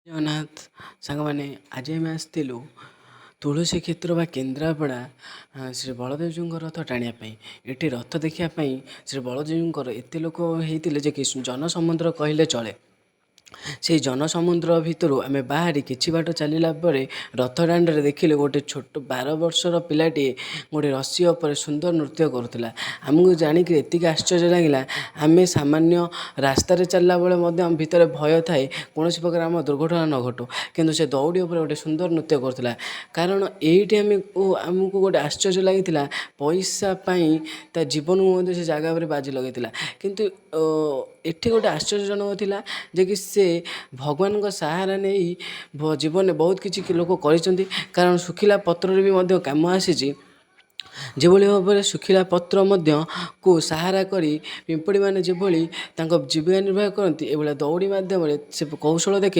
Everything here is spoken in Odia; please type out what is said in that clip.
ଜଗନ୍ନାଥ ସାଙ୍ଗମାନେ ଆଜି ଆମେ ଆସିଥିଲୁ ତୁଳସୀ କ୍ଷେତ୍ର ବା କେନ୍ଦ୍ରାପଡ଼ା ଶ୍ରୀ ବଳଦେବଜୀଉଙ୍କ ରଥ ଟାଣିବା ପାଇଁ। ଏଠି ରଥ ଦେଖିବା ପାଇଁ ଶ୍ରୀ ବଳଦେବଜୀଉଙ୍କର ଏତେ ଲୋକ ହେଇଥିଲେ ଯେ କି ଜନସମୁଦ୍ର କହିଲେ ଚଳେ। ସେହି ଜନସମୁଦ୍ର ଭିତରୁ ଆମେ ବାହାରି କିଛି ବାଟ ଚାଲିଲା ପରେ ରଥ ଦାଣ୍ଡରେ ଦେଖିଲେ ଗୋଟେ ଛୋଟ 12 ବର୍ଷର ପିଲାଟିଏ ଗୋଟେ ରସି ଉପରେ ସୁନ୍ଦର ନୃତ୍ୟ କରୁଥିଲା। ଆମକୁ ଜାଣିକି ଏତିକି ଆଶ୍ଚର୍ଯ୍ୟ ଲାଗିଲା। ଆମେ ସାମାନ୍ୟ ରାସ୍ତାରେ ଚାଲିଲା ବେଳେ ମଧ୍ୟ ଆମ ଭିତରେ ଭୟ ଥାଏ କୌଣସି ପ୍ରକାର ଆମ ଦୁର୍ଘଟଣା ନ ଘଟୁ, କିନ୍ତୁ ସେ ଦଉଡ଼ି ଉପରେ ଗୋଟେ ସୁନ୍ଦର ନୃତ୍ୟ କରୁଥିଲା। କାରଣ ଏଇଠି ଆମକୁ ଗୋଟେ ଆଶ୍ଚର୍ଯ୍ୟ ଲାଗିଥିଲା, ପଇସା ପାଇଁ ତା ଜୀବନକୁ ମଧ୍ୟ ସେ ଜାଗା ଉପରେ ବାଜି ଲଗାଇଥିଲା। କିନ୍ତୁ ଏଠି ଗୋଟେ ଆଶ୍ଚର୍ଯ୍ୟଜନକ ଥିଲା ଯେ କି ସେ ଭଗବାନଙ୍କ ସାହାରା ନେଇ ଜୀବନରେ ବହୁତ କିଛି ଲୋକ କରିଛନ୍ତି। କାରଣ ଶୁଖିଲା ପତ୍ରରେ ବି ମଧ୍ୟ କାମ ଆସିଛି। ଯେଭଳି ଭାବରେ ଶୁଖିଲା ପତ୍ର ମଧ୍ୟକୁ ସାହାରା କରି ପିମ୍ପୁଡ଼ିମାନେ ଯେଭଳି ତାଙ୍କ ଜୀବିକା ନିର୍ବାହ କରନ୍ତି, ଏଭଳିଆ ଦଉଡ଼ି ମାଧ୍ୟମରେ ସେ କୌଶଳ ଦେଖାଇ